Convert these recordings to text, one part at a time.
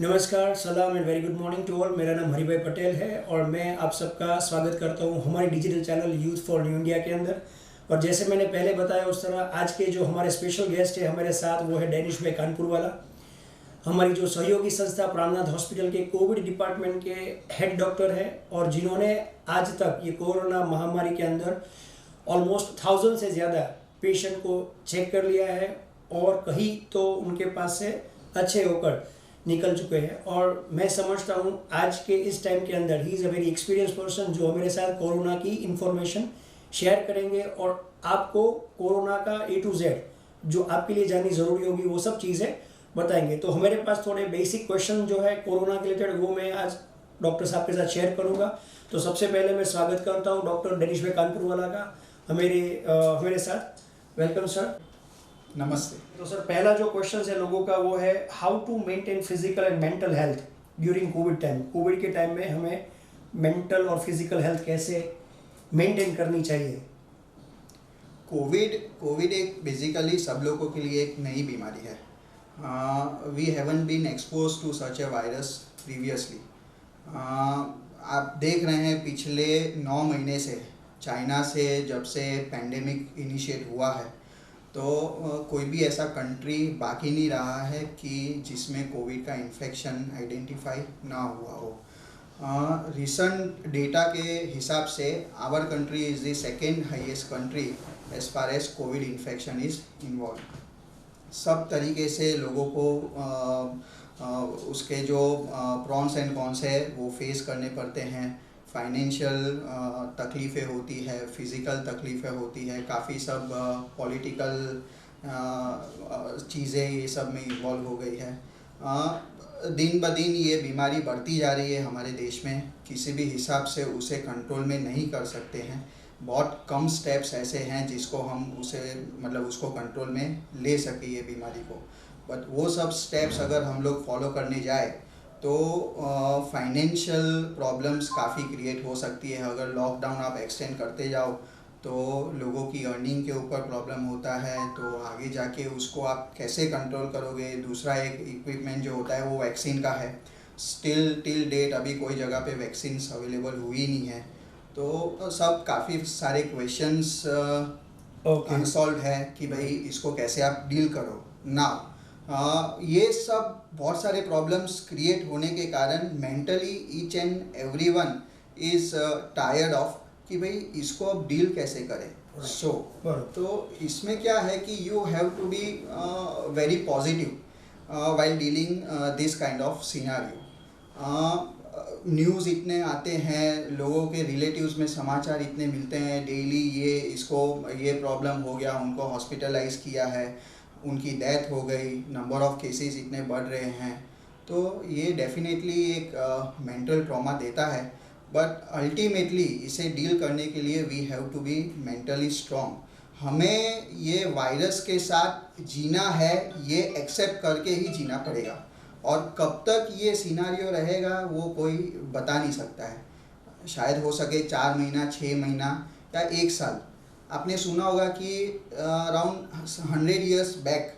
नमस्कार, सलाम and very good morning to all. मेरा नाम हरिभाई पटेल है और मैं आप सबका स्वागत करता हूं हमारे digital channel youth for new India के अंदर। और जैसे मैंने पहले बताया उस तरह आज के जो हमारे स्पेशल गेस्ट है हमारे साथ, वो है डैनिश भाई कानपुर वाला, हमारी जो सहयोगी संस्था प्राणनाथ हॉस्पिटल के कोविड डिपार्टमेंट के हेड डॉक्टर है और जिन्होंने आज तक ये कोरोना महामारी के अंदर ऑलमोस्ट 1000 से ज़्यादा पेशेंट को चेक कर लिया है और कहीं तो उनके पास से अच्छे होकर निकल चुके हैं। और मैं समझता हूँ आज के इस टाइम के अंदर he is a very experience person जो मेरे साथ कोरोना की इंफॉर्मेशन शेयर करेंगे और आपको कोरोना का A to Z जो आपके लिए जाननी ज़रूरी होगी वो सब चीज़ें बताएंगे। तो हमारे पास थोड़े बेसिक क्वेश्चन जो है कोरोना के रिलेटेड वो मैं आज डॉक्टर साहब के साथ शेयर करूँगा। तो सबसे पहले मैं स्वागत करता हूँ डॉक्टर डैनिश भाई कानपुर वाला का हमारे साथ। Welcome sir. नमस्ते। तो सर पहला जो क्वेश्चन है लोगों का वो है how to maintain physical and mental health during covid time. Covid के टाइम में हमें मेंटल और फिजिकल हेल्थ कैसे मेंटेन करनी चाहिए। कोविड एक बेसिकली सब लोगों के लिए एक नई बीमारी है। We haven't been exposed to such a virus previously. आप देख रहे हैं पिछले 9 महीने से चाइना से जब से पैंडेमिक इनिशिएट हुआ है तो कोई भी ऐसा कंट्री बाकी नहीं रहा है कि जिसमें कोविड का इन्फेक्शन आइडेंटिफाई ना हुआ हो। रिसेंट डेटा के हिसाब से our country is the second highest country as far as covid infection is involve. सब तरीके से लोगों को उसके जो प्रॉन्स एंड कॉन्स है वो फेस करने पड़ते हैं। फाइनेंशियल तकलीफ़ें होती है, फिज़िकल तकलीफ़ें होती है, काफ़ी सब पॉलिटिकल चीज़ें ये सब में इन्वॉल्व हो गई है। दिन ब दिन ये बीमारी बढ़ती जा रही है हमारे देश में। किसी भी हिसाब से उसे कंट्रोल में नहीं कर सकते हैं। बहुत कम स्टेप्स ऐसे हैं जिसको हम उसको कंट्रोल में ले सकें ये बीमारी को। बट वो सब स्टेप्स अगर हम लोग फॉलो करने जाए तो फाइनेंशियल प्रॉब्लम्स काफ़ी क्रिएट हो सकती है। अगर लॉकडाउन आप एक्सटेंड करते जाओ तो लोगों की अर्निंग के ऊपर प्रॉब्लम होता है, तो आगे जाके उसको आप कैसे कंट्रोल करोगे। दूसरा एक इक्विपमेंट जो होता है वो वैक्सीन का है। टिल डेट अभी कोई जगह पे वैक्सीन्स अवेलेबल हुई नहीं है। तो सब काफ़ी सारे क्वेश्चंस अनसॉल्व है कि भाई इसको कैसे आप डील करो ना। ये सब बहुत सारे प्रॉब्लम्स क्रिएट होने के कारण mentally each and everyone is tired of कि भाई इसको अब डील कैसे करें। तो इसमें क्या है कि you have to be very positive while dealing this kind of scenario. News इतने आते हैं, लोगों के रिलेटिव्स में समाचार इतने मिलते हैं डेली, ये प्रॉब्लम हो गया, उनको हॉस्पिटलाइज किया है, उनकी डेथ हो गई, नंबर ऑफ़ केसेस इतने बढ़ रहे हैं। तो ये डेफिनेटली एक मेंटल ट्रॉमा देता है। बट अल्टीमेटली इसे डील करने के लिए we have to be mentally strong. हमें ये वायरस के साथ जीना है, ये एक्सेप्ट करके ही जीना पड़ेगा। और कब तक ये सिनेरियो रहेगा वो कोई बता नहीं सकता है। शायद हो सके 4 महीना, 6 महीना या 1 साल। आपने सुना होगा कि अराउंड 100 ईयर्स बैक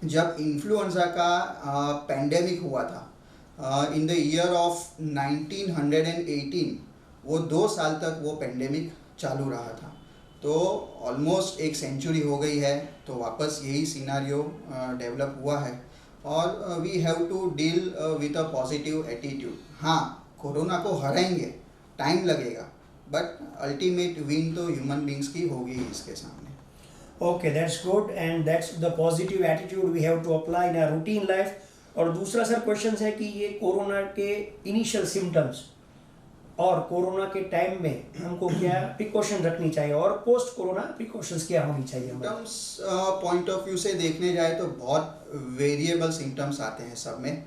जब इन्फ्लुएंजा का पैंडेमिक हुआ था इन द ईयर ऑफ 1918, वो 2 साल तक वो पैंडेमिक चालू रहा था। तो ऑलमोस्ट 1 सेंचुरी हो गई है। तो वापस यही सिनेरियो डेवलप हुआ है और we have to deal with a positive attitude. हाँ, कोरोना को हराएंगे, टाइम लगेगा, बट अल्टीमेट विन तो ह्यूमन बींग्स की होगी इसके सामने। Okay, that's good and that's the positive attitude we have to apply in our routine life. और दूसरा सर क्वेश्चन है कि ये कोरोना के इनिशियल सिम्टम्स और कोरोना के टाइम में हमको क्या प्रिकॉशन रखनी चाहिए और पोस्ट कोरोना प्रिकॉशंस क्या होनी चाहिए। सिम्टम्स पॉइंट ऑफ व्यू से देखने जाए तो बहुत वेरिएबल सिम्टम्स आते हैं सब में।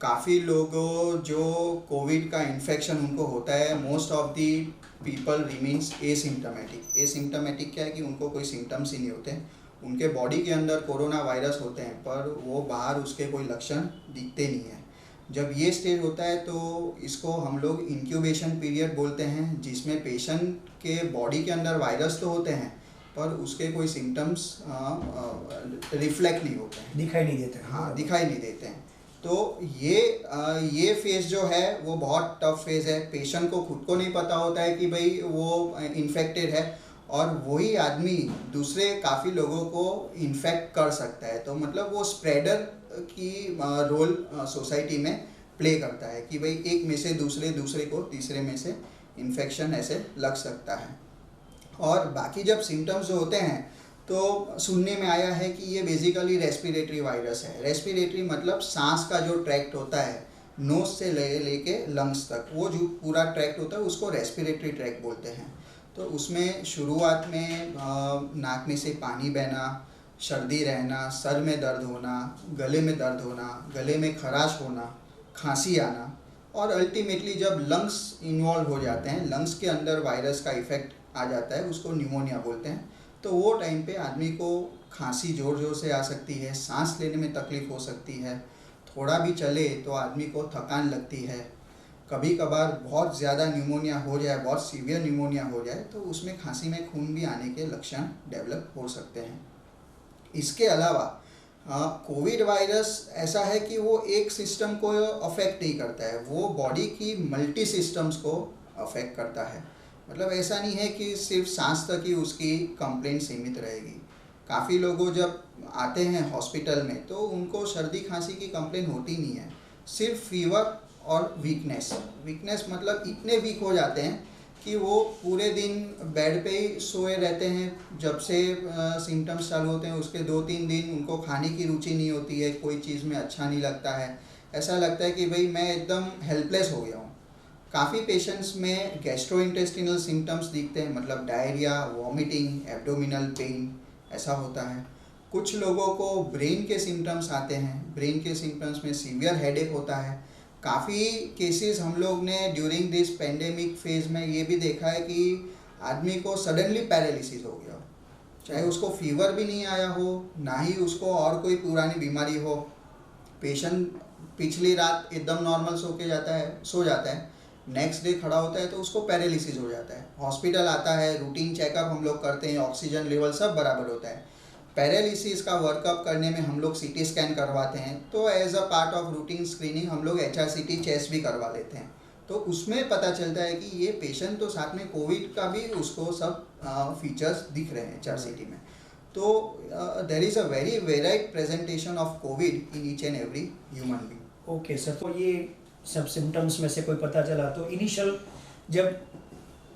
काफ़ी लोगों जो कोविड का इन्फेक्शन उनको होता है, most of the people remains asymptomatic. Asymptomatic क्या है कि उनको कोई सिम्टम्स ही नहीं होते, उनके बॉडी के अंदर कोरोना वायरस होते हैं पर वो बाहर उसके कोई लक्षण दिखते नहीं हैं। जब ये स्टेज होता है तो इसको हम लोग इंक्यूबेशन पीरियड बोलते हैं, जिसमें पेशेंट के बॉडी के अंदर वायरस तो होते हैं पर उसके कोई सिम्टम्स रिफ्लेक्ट नहीं होते हैं, दिखाई नहीं देते। हाँ, दिखाई नहीं देते हैं। तो ये फेज़ जो है वो बहुत टफ फेज़ है। पेशेंट को खुद को नहीं पता होता है कि भाई वो इन्फेक्टेड है, और वही आदमी दूसरे काफ़ी लोगों को इन्फेक्ट कर सकता है। तो मतलब वो स्प्रेडर की रोल सोसाइटी में प्ले करता है कि भाई एक में से दूसरे, दूसरे को तीसरे में से इन्फेक्शन ऐसे लग सकता है। और बाकी जब सिम्टम्स जो होते हैं तो सुनने में आया है कि ये बेसिकली रेस्पिरेटरी वायरस है। रेस्पिरेटरी मतलब सांस का जो ट्रैक्ट होता है, नोज से लेके लंग्स तक, वो जो पूरा ट्रैक्ट होता है उसको रेस्पिरेटरी ट्रैक्ट बोलते हैं। तो उसमें शुरुआत में नाक में से पानी बहना, सर्दी रहना, सर में दर्द होना, गले में दर्द होना, गले में खराश होना, खांसी आना, और अल्टीमेटली जब लंग्स इन्वॉल्व हो जाते हैं, लंग्स के अंदर वायरस का इफेक्ट आ जाता है, उसको न्यूमोनिया बोलते हैं। तो वो टाइम पे आदमी को खांसी ज़ोर ज़ोर से आ सकती है, सांस लेने में तकलीफ़ हो सकती है, थोड़ा भी चले तो आदमी को थकान लगती है। कभी कभार बहुत ज़्यादा न्यूमोनिया हो जाए, बहुत सीवियर न्यूमोनिया हो जाए, तो उसमें खांसी में खून भी आने के लक्षण डेवलप हो सकते हैं। इसके अलावा कोविड वायरस ऐसा है कि वो एक सिस्टम को अफेक्ट नहीं करता है, वो बॉडी की मल्टी सिस्टम्स को अफेक्ट करता है। मतलब ऐसा नहीं है कि सिर्फ सांस तक ही उसकी कंप्लेंट सीमित रहेगी। काफ़ी लोगों जब आते हैं हॉस्पिटल में तो उनको सर्दी खांसी की कंप्लेंट होती नहीं है, सिर्फ फीवर और वीकनेस मतलब इतने वीक हो जाते हैं कि वो पूरे दिन बेड पे ही सोए रहते हैं। जब से सिम्टम्स चालू होते हैं उसके 2-3 दिन उनको खाने की रुचि नहीं होती है, कोई चीज़ में अच्छा नहीं लगता है, ऐसा लगता है कि भाई मैं एकदम हेल्पलेस हो गया हूँ। काफ़ी पेशेंट्स में गैस्ट्रोइंटेस्टिनल सिम्टम्स दिखते हैं, मतलब डायरिया, वॉमिटिंग, एब्डोमिनल पेन ऐसा होता है। कुछ लोगों को ब्रेन के सिम्टम्स आते हैं, ब्रेन के सिम्टम्स में सीवियर हेडेक होता है। काफ़ी केसेस हम लोग ने ड्यूरिंग दिस पेंडेमिक फेज में ये भी देखा है कि आदमी को सडनली पैरालिसिस हो गया, चाहे उसको फीवर भी नहीं आया हो, ना ही उसको और कोई पुरानी बीमारी हो। पेशेंट पिछली रात एकदम नॉर्मल सो जाता है, नेक्स्ट डे खड़ा होता है तो उसको पैरालिसिस हो जाता है। हॉस्पिटल आता है, रूटीन चेकअप हम लोग करते हैं, ऑक्सीजन लेवल सब बराबर होता है। पैरालिसिस का वर्कअप करने में हम लोग सीटी स्कैन करवाते हैं, तो as a part of routine screening हम लोग HRCT चेस्ट भी करवा लेते हैं। तो उसमें पता चलता है कि ये पेशेंट तो साथ में कोविड का भी उसको सब फीचर्स दिख रहे हैं HRCT में। तो there is a very varied presentation of covid in each and every human being. Okay sir, तो ये सब सिम्टम्स में से कोई पता चला तो इनिशियल जब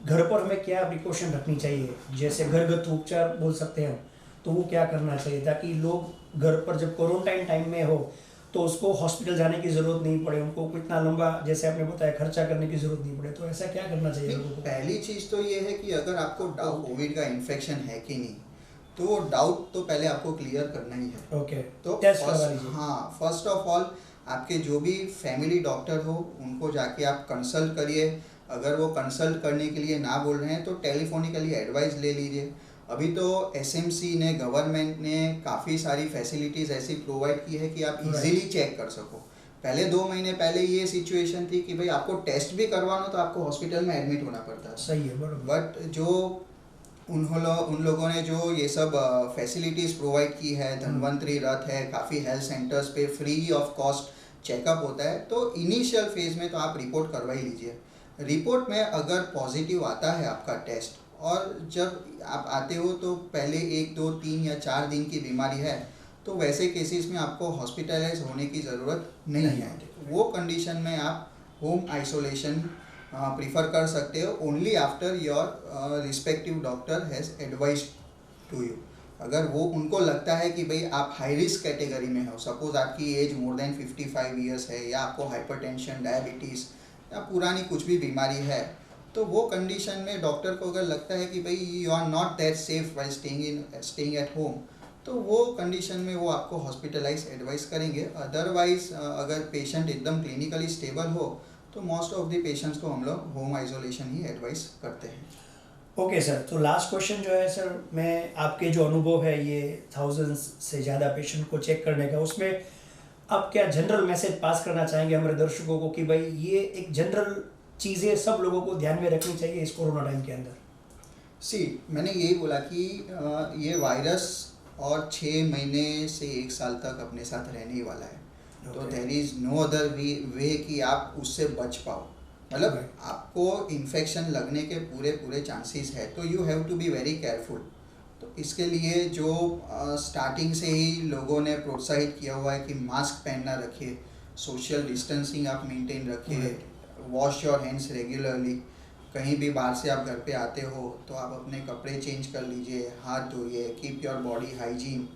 घर पर हमें क्या प्रिकॉशन रखनी चाहिए, जैसे घरगथ्थू उपचार बोल सकते हैं, तो वो क्या करना चाहिए ताकि लोग घर पर जब क्वारंटाइन टाइम में हो तो उसको हॉस्पिटल जाने की ज़रूरत नहीं पड़े, उनको इतना लंबा जैसे आपने बताया खर्चा करने की ज़रूरत नहीं पड़े, तो ऐसा क्या करना चाहिए लोगों को? पहली चीज़ तो ये है कि अगर आपको डाउट कोविड का इन्फेक्शन है कि नहीं, तो वो डाउट तो पहले आपको क्लियर करना ही है। ओके, तो टेस्ट करवा लीजिए। हाँ, फर्स्ट ऑफ ऑल आपके जो भी फैमिली डॉक्टर हो उनको जाके आप कंसल्ट करिए। अगर वो कंसल्ट करने के लिए ना बोल रहे हैं तो टेलीफोनिकली एडवाइस ले लीजिए। अभी तो SMC ने, गवर्नमेंट ने काफ़ी सारी फैसिलिटीज़ ऐसी प्रोवाइड की है कि आप इजीली चेक कर सको। पहले 2 महीने पहले ये सिचुएशन थी कि भाई आपको टेस्ट भी करवाना तो आपको हॉस्पिटल में एडमिट होना पड़ता था। सही है, बराबर। बट जो उन लोगों ने जो ये सब फैसिलिटीज़ प्रोवाइड की है, धन्वंतरी रथ है, काफ़ी हेल्थ सेंटर्स पे फ्री ऑफ कॉस्ट चेकअप होता है, तो इनिशियल फेज़ में तो आप रिपोर्ट करवा ही लीजिए। रिपोर्ट में अगर पॉजिटिव आता है आपका टेस्ट, और जब आप आते हो तो पहले 1, 2, 3 या 4 दिन की बीमारी है, तो वैसे केसेस में आपको हॉस्पिटलाइज होने की ज़रूरत नहीं है। वो कंडीशन में आप होम आइसोलेशन प्रीफर कर सकते हो, only after your respective doctor has advise to you. अगर वो उनको लगता है कि भाई आप हाई रिस्क कैटेगरी में हो, सपोज आपकी एज मोर देन 55 ईयर्स है, या आपको हाइपरटेंशन, डायबिटीज़ या पुरानी कुछ भी बीमारी है, तो वो कंडीशन में डॉक्टर को अगर लगता है कि भाई you are not that safe while staying at home, तो वो कंडीशन में वो आपको हॉस्पिटलाइज एडवाइस करेंगे। अदरवाइज अगर पेशेंट एकदम क्लिनिकली स्टेबल हो तो मोस्ट ऑफ द पेशेंट्स को हम लोग होम आइसोलेशन ही एडवाइस करते हैं। ओके सर, तो लास्ट क्वेश्चन जो है सर, मैं आपके जो अनुभव है ये थाउजेंड्स से ज़्यादा पेशेंट को चेक करने का, उसमें आप क्या जनरल मैसेज पास करना चाहेंगे हमारे दर्शकों को कि भाई ये एक जनरल चीज़ें सब लोगों को ध्यान में रखनी चाहिए इस कोरोना टाइम के अंदर? मैंने यही बोला कि ये वायरस और 6 महीने से 1 साल तक अपने साथ रहने ही वाला है। तो Okay. There is no other way कि आप उससे बच पाओ। मतलब Right. आपको इन्फेक्शन लगने के पूरे पूरे चांसेस है, तो you have to be very careful. तो इसके लिए जो स्टार्टिंग से ही लोगों ने प्रोत्साहित किया हुआ है कि मास्क पहनना रखिए, सोशल डिस्टेंसिंग आप मेंटेन रखिए, Right. Wash your hands regularly. कहीं भी बाहर से आप घर पे आते हो तो आप अपने कपड़े चेंज कर लीजिए, हाथ धोइए, keep your body hygiene,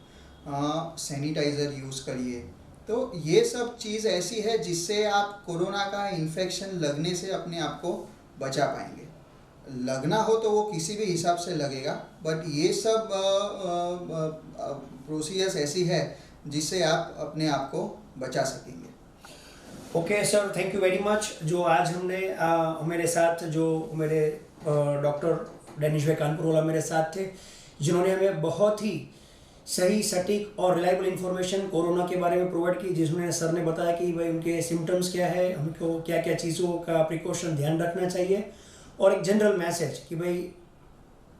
sanitiser use करिए। तो ये सब चीज़ ऐसी है जिससे आप कोरोना का इन्फेक्शन लगने से अपने आप को बचा पाएंगे। लगना हो तो वो किसी भी हिसाब से लगेगा, बट ये सब प्रोसीजर्स ऐसी है जिससे आप अपने आप को बचा सकेंगे। Okay sir, thank you very much. जो आज हमने मेरे साथ जो मेरे डॉक्टर डैनिश भाई कानपुर वाला मेरे साथ थे, जिन्होंने हमें बहुत ही सही, सटीक और रिलायबल इन्फॉर्मेशन कोरोना के बारे में प्रोवाइड की, जिसमें सर ने बताया कि भाई उनके सिम्टम्स क्या है, हमको क्या क्या चीज़ों का प्रिकॉशन ध्यान रखना चाहिए, और एक जनरल मैसेज कि भाई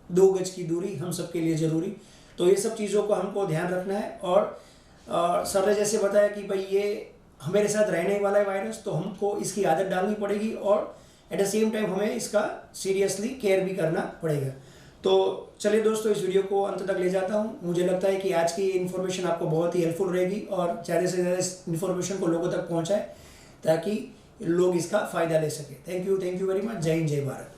2 गज की दूरी हम सबके लिए ज़रूरी। तो ये सब चीज़ों को हमको ध्यान रखना है। और सर ने जैसे बताया कि भाई ये हमारे साथ रहने वाला है वायरस, तो हमको इसकी आदत डालनी पड़ेगी और एट द सेम टाइम हमें इसका सीरियसली केयर भी करना पड़ेगा। तो चलिए दोस्तों, इस वीडियो को अंत तक ले जाता हूँ। मुझे लगता है कि आज की इन्फॉर्मेशन आपको बहुत ही हेल्पफुल रहेगी और ज़्यादा से ज़्यादा इस इन्फॉर्मेशन को लोगों तक पहुँचाए ताकि लोग इसका फ़ायदा ले सकें। Thank you very much. जय हिंद, जय भारत।